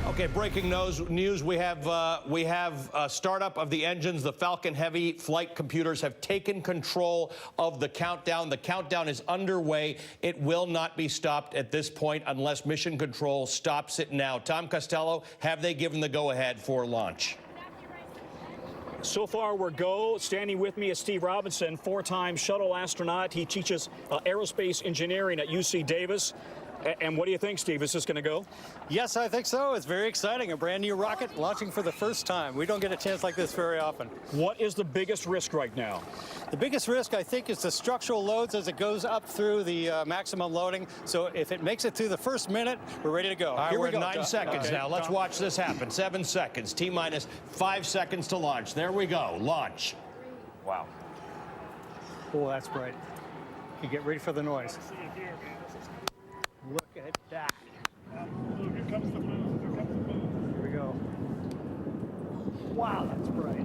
Okay, breaking news. We have startup of the engines. The Falcon Heavy flight computers have taken control of the countdown. The countdown is underway. It will not be stopped at this point unless Mission Control stops it now. Tom Costello, have they given the go-ahead for launch? So far, we're go. Standing with me is Steve Robinson, four-time shuttle astronaut. He teaches aerospace engineering at UC Davis. And what do you think, Steve? Is this going to go? Yes, I think so. It's very exciting. A brand new rocket launching for the first time. We don't get a chance like this very often. What is the biggest risk right now? The biggest risk, I think, is the structural loads as it goes up through the maximum loading. So if it makes it through the first minute, we're ready to go. All right, Here we're we go. 9 seconds now. Let's watch this happen. 7 seconds. T-minus 5 seconds to launch. There we go. Launch. Wow. Oh, that's bright. You get ready for the noise. Look at that. Here comes the moon. Here comes the moon. Here we go. Wow, that's bright.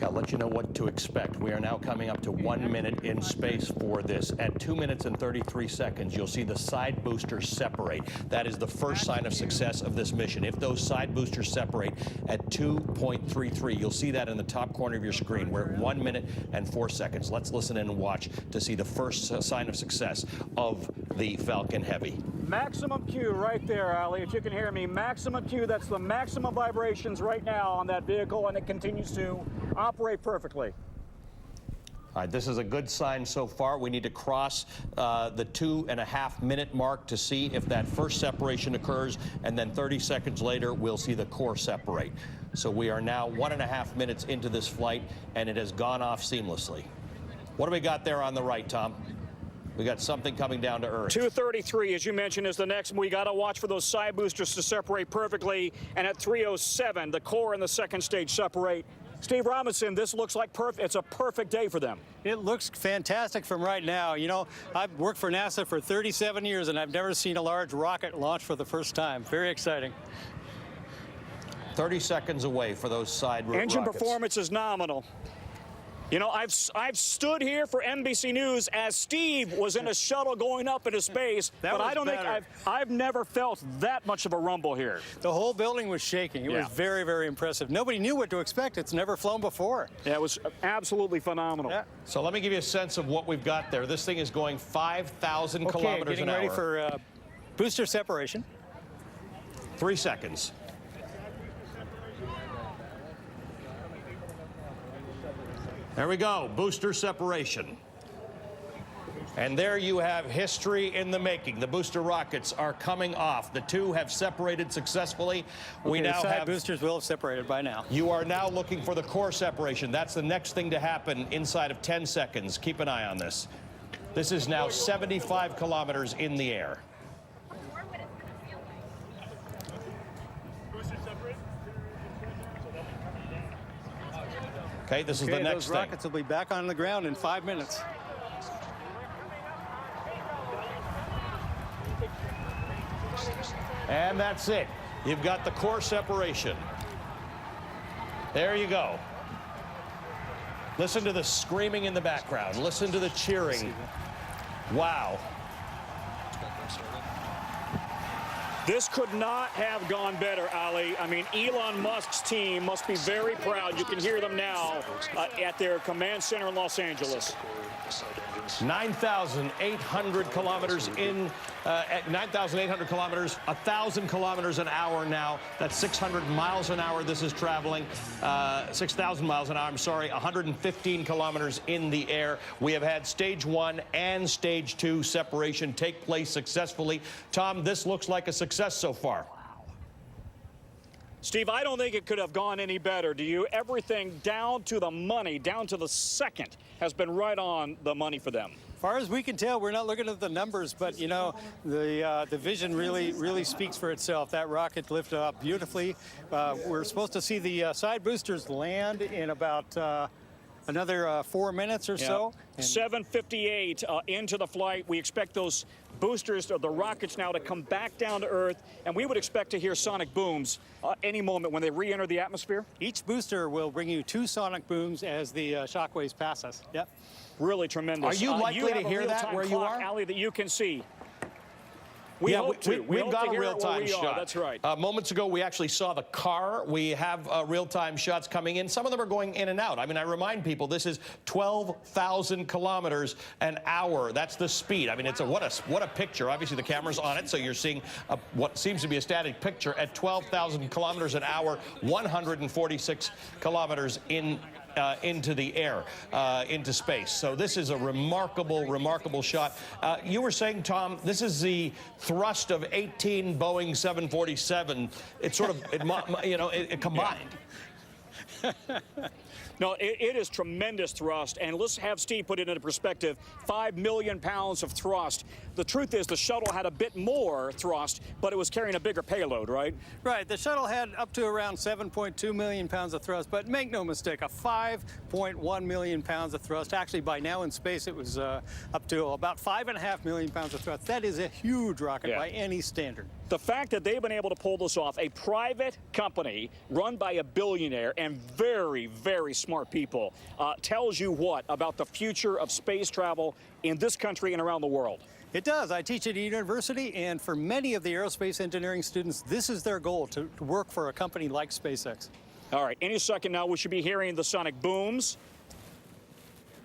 I'll let you know what to expect. We are now coming up to 1 minute in space for this. At 2 minutes and 33 seconds, you'll see the side boosters separate. That is the first sign of success of this mission. If those side boosters separate at 2.33, you'll see that in the top corner of your screen. We're at 1 minute and 4 seconds. Let's listen in and watch to see the first sign of success of the Falcon Heavy. Maximum Q right there, Ali, if you can hear me. Maximum Q, that's the maximum vibrations right now on that vehicle, and it continues to operate perfectly. All right, this is a good sign so far. We need to cross the 2.5 minute mark to see if that first separation occurs, and then 30 seconds later, we'll see the core separate. So we are now 1.5 minutes into this flight, and it has gone off seamlessly. What do we got there on the right, Tom? We got something coming down to Earth. 233, as you mentioned, is the next. We got to watch for those side boosters to separate perfectly. And at 3:07, the core and the second stage separate. Steve Robinson, this looks like it's a perfect day for them. It looks fantastic from right now. You know, I've worked for NASA for 37 years, and I've never seen a large rocket launch for the first time. Very exciting. 30 seconds away for those side rockets. Engine performance is nominal. You know, I've stood here for NBC News as Steve was in a shuttle going up into space, but I don't think I've never felt that much of a rumble here. The whole building was shaking. It was very, very impressive. Nobody knew what to expect. It's never flown before. Yeah, it was absolutely phenomenal. Yeah. So let me give you a sense of what we've got there. This thing is going 5,000 kilometers getting an hour. ready for booster separation. 3 seconds. There we go, booster separation. And there you have history in the making. The booster rockets are coming off. The two have separated successfully. We now the side have boosters will have separated by now. You are now looking for the core separation. That's the next thing to happen inside of 10 seconds. Keep an eye on this. This is now 75 kilometers in the air. Okay, this is the next those thing. rockets will be back on the ground in 5 minutes. And that's it. You've got the core separation. There you go. Listen to the screaming in the background. Listen to the cheering. Wow. This could not have gone better, Ali. I mean, Elon Musk's team must be very proud. You can hear them now at their command center in Los Angeles. 9,800 kilometers at 9,800 kilometers, 1,000 kilometers an hour now. That's 600 miles an hour this is traveling. 6,000 miles an hour, I'm sorry, 115 kilometers in the air. We have had stage 1 and stage 2 separation take place successfully. Tom, this looks like a success so far. Steve, I don't think it could have gone any better. Do you? Everything down to the money, down to the second, has been right on the money for them. As far as we can tell, we're not looking at the numbers, but you know, the vision really speaks for itself. That rocket lifted up beautifully. We're supposed to see the side boosters land in about another 4 minutes or so. 7:58 into the flight. We expect those boosters, or the rockets now, to come back down to Earth, and we would expect to hear sonic booms any moment when they re-enter the atmosphere. Each booster will bring you 2 sonic booms as the shock waves pass us. Yep. Really tremendous. Are you likely to hear that real-time where you clock, are? Allie, that you can see. We hope to. We've hope got to a hear it where real-time we are. shot. That's right. Moments ago, we actually saw the car. We have real-time shots coming in. Some of them are going in and out. I mean, I remind people, this is 12,000 kilometers an hour. That's the speed. I mean, it's what a picture. Obviously, the camera's on it, so you're seeing what seems to be a static picture at 12,000 kilometers an hour, 146 kilometers into the air, into space. So this is a remarkable shot. You were saying, Tom, this is the thrust of 18 Boeing 747. It's sort of, it combined. No, it is tremendous thrust, and let's have Steve put it into perspective. 5 million pounds of thrust. The truth is the shuttle had a bit more thrust, but it was carrying a bigger payload, right? Right. The shuttle had up to around 7.2 million pounds of thrust, but make no mistake, a 5.1 million pounds of thrust. Actually, by now in space, it was up to about 5.5 million pounds of thrust. That is a huge rocket by any standard. The fact that they've been able to pull this off, a private company run by a billionaire and very smart people, tells you what about the future of space travel in this country and around the world? It does. I teach at a university, and for many of the aerospace engineering students, this is their goal, to work for a company like SpaceX. All right, any second now, we should be hearing the sonic booms.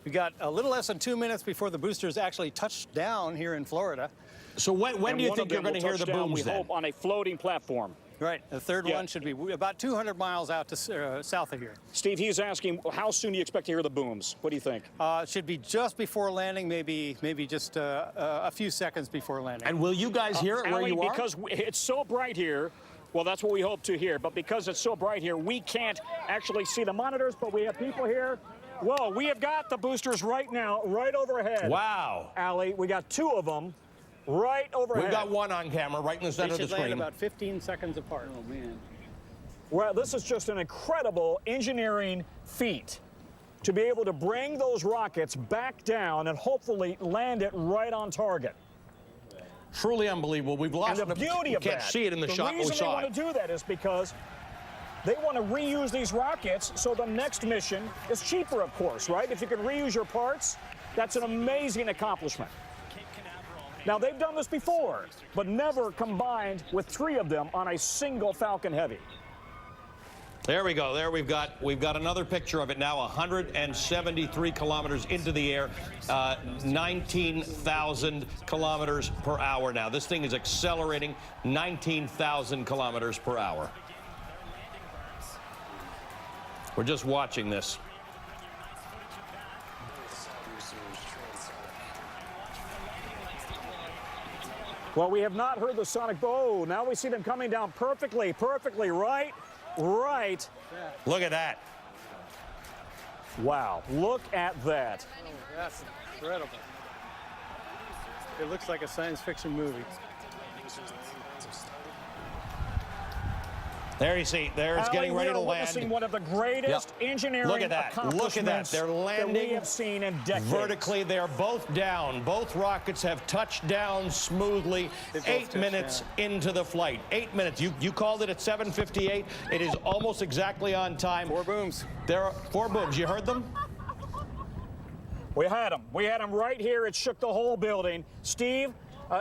We got a little less than 2 minutes before the boosters actually touch down here in Florida. So when do you think you're going to hear the booms we then? hope on a floating platform. Right. The third one should be about 200 miles out to south of here. Steve, he's asking, how soon do you expect to hear the booms? What do you think? It should be just before landing, maybe just a few seconds before landing. And will you guys hear it where Allie, you are? because it's so bright here, well, that's what we hope to hear, but because it's so bright here, we can't actually see the monitors, but we have people here. Whoa, we have got the boosters right now, right overhead. Wow. Allie, we got 2 of them right overhead. We've got one on camera right in the center of the They should land screen. about 15 seconds apart. Oh, man. Well, this is just an incredible engineering feat to be able to bring those rockets back down and hopefully land it right on target. Truly unbelievable. We've lost And the beauty of that, you can't see it in the shot. The reason they want to do that is because they want to reuse these rockets, so the next mission is cheaper, of course, right? If you can reuse your parts, that's an amazing accomplishment. Now, they've done this before, but never combined with 3 of them on a single Falcon Heavy. There we go. There we've got another picture of it now. 173 kilometers into the air, 19,000 kilometers per hour now. This thing is accelerating 19,000 kilometers per hour. We're just watching this. Well, we have not heard the sonic boom. Oh, now we see them coming down perfectly, right. Look at that. Wow, look at that. Oh, that's incredible. It looks like a science fiction movie. There you see, there it's getting ready to land. We are witnessing one of the greatest engineering Look at that. accomplishments They're landing that we have seen in decades. vertically. They're both down. Both rockets have touched down smoothly. 8 minutes into the flight. 8 minutes. You called it at 7:58. It is almost exactly on time. 4 booms. There are 4 booms. You heard them? We had them. We had them right here. It shook the whole building. Steve,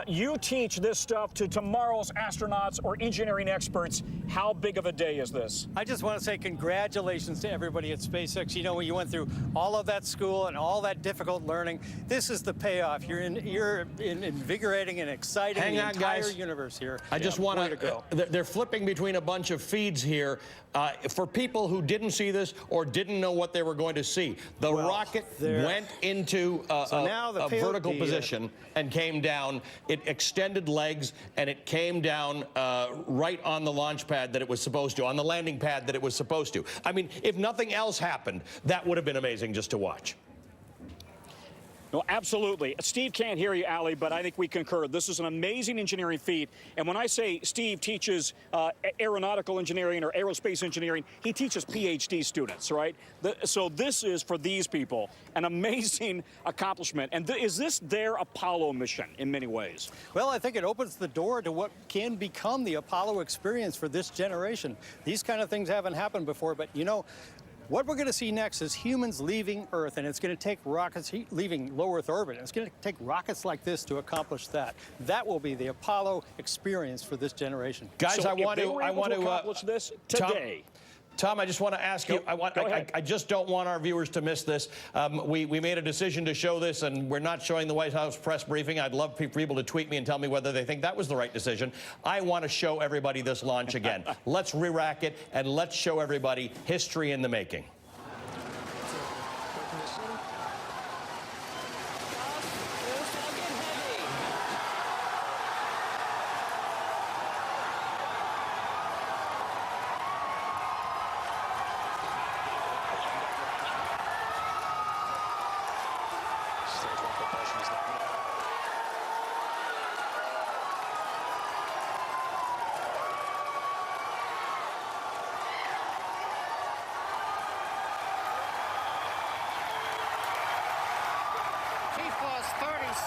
you teach this stuff to tomorrow's astronauts or engineering experts. How big of a day is this? I just want to say congratulations to everybody at SpaceX. You know, you went through all of that school and all that difficult learning. This is the payoff. You're invigorating and exciting Hang the on, entire guys. universe here. I just want to go. They're flipping between a bunch of feeds here. For people who didn't see this or didn't know what they were going to see, the rocket went into a vertical position and came down. it extended legs, and it came down right on the launch pad that it was supposed to, on the landing pad that it was supposed to. I mean, if nothing else happened, that would have been amazing just to watch. No, absolutely. Steve can't hear you, Ali, but I think we concur. This is an amazing engineering feat. And when I say Steve teaches aeronautical engineering or aerospace engineering, he teaches PhD students, right? So this is, for these people, an amazing accomplishment. And is this their Apollo mission in many ways? Well, I think it opens the door to what can become the Apollo experience for this generation. These kind of things haven't happened before, but you know, what we're going to see next is humans leaving Earth, and it's going to take rockets leaving low Earth orbit. It's going to take rockets like this to accomplish that. That will be the Apollo experience for this generation. Guys, so I want to accomplish this today. Tom, I just want to ask you, I just don't want our viewers to miss this. We made a decision to show this, and we're not showing the White House press briefing. I'd love for people to tweet me and tell me whether they think that was the right decision. I want to show everybody this launch again. Let's re-rack it, and let's show everybody history in the making.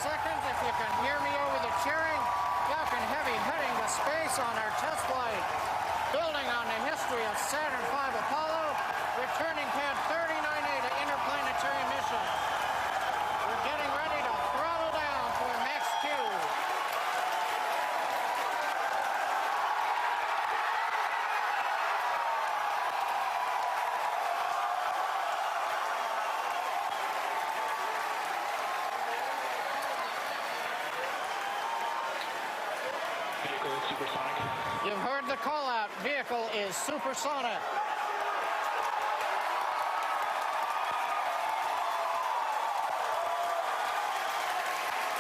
Seconds, if you can hear me over the cheering. Falcon Heavy heading to space on our test flight. Building on the history of Saturn V Apollo, returning pad 39A to interplanetary mission. We're getting ready to throttle down to a max Q. You've heard the call out. Vehicle is supersonic.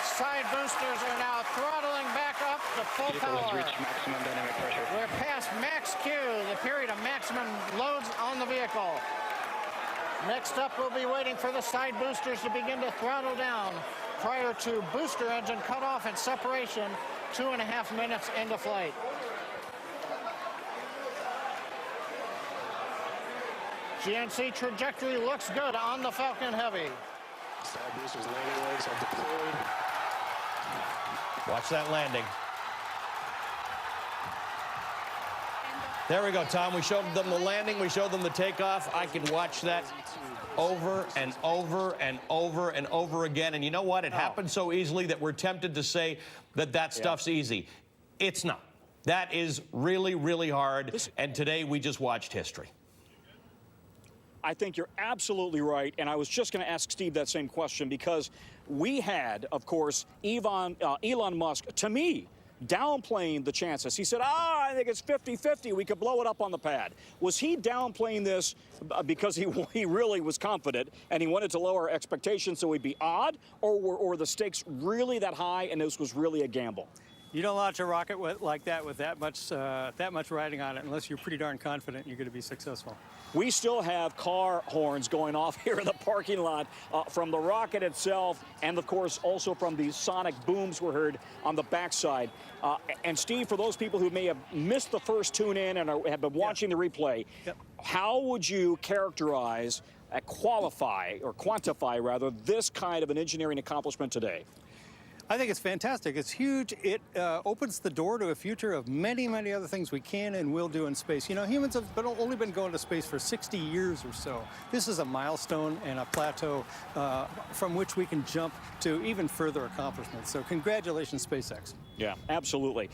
Side boosters are now throttling back up to full power. Maximum dynamic pressure. We're past max Q, the period of maximum loads on the vehicle. Next up, we'll be waiting for the side boosters to begin to throttle down prior to booster engine cutoff and separation 2.5 minutes into flight. GNC trajectory looks good on the Falcon Heavy. Side boosters, landing legs are deployed. Watch that landing. There we go, Tom. We showed them the landing. We showed them the takeoff. I can watch that over and over and over and over again. And you know what? It happens so easily that we're tempted to say that stuff's easy. It's not. That is really, really hard. And today we just watched history. I think you're absolutely right, and I was just going to ask Steve that same question because we had, of course, Elon Musk, to me, downplaying the chances. He said, I think it's 50-50. We could blow it up on the pad. Was he downplaying this because he really was confident and he wanted to lower expectations so it'd be odd, or were the stakes really that high and this was really a gamble? You don't launch a rocket like that with that much riding on it unless you're pretty darn confident you're going to be successful. We still have car horns going off here in the parking lot from the rocket itself and, of course, also from the sonic booms we heard on the backside. And, Steve, for those people who may have missed the first tune-in and have been watching the replay, how would you characterize, quantify, rather, this kind of an engineering accomplishment today? I think it's fantastic. It's huge. It opens the door to a future of many, many other things we can and will do in space. You know, humans have only been going to space for 60 years or so. This is a milestone and a plateau from which we can jump to even further accomplishments. So congratulations, SpaceX. Yeah, absolutely.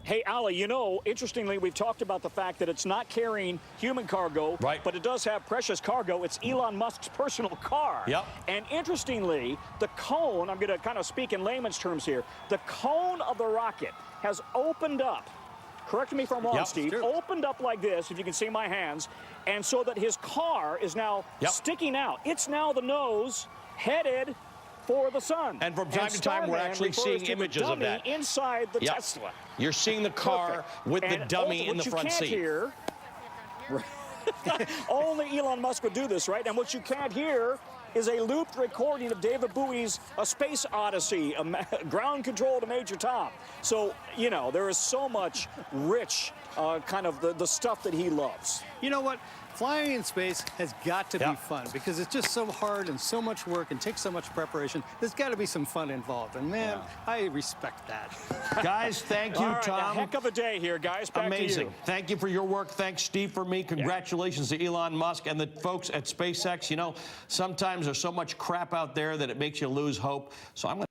Hey, Ali, you know, interestingly, we've talked about the fact that it's not carrying human cargo, but it does have precious cargo. It's Elon Musk's personal car. Yep. And interestingly, the cone, I'm going to kind of speak in layman's terms here, the cone of the rocket has opened up. Correct me if I'm wrong, Steve. Sure. Opened up like this, if you can see my hands, and so that his car is now sticking out. It's now the nose headed for the sun. And from time to time, we're Starman actually refers seeing to the images of dummy that. inside the Yep. Tesla. You're seeing the car with the And dummy in the what you front can't seat. hear, only Elon Musk would do this, right? And what you can't hear is a looped recording of David Bowie's A Space Odyssey, Ground Control to Major Tom. So, you know, there is so much rich kind of the stuff that he loves. You know what? Flying in space has got to be Yeah. fun because it's just so hard and so much work and takes so much preparation. There's got to be some fun involved. And, man, I respect that. Guys, thank you, All right, Tom. a heck of a day here, guys. Back Amazing. to you. Thank you for your work. Thanks, Steve, for me. Congratulations to Elon Musk and the folks at SpaceX. You know, sometimes there's so much crap out there that it makes you lose hope. So I'm going to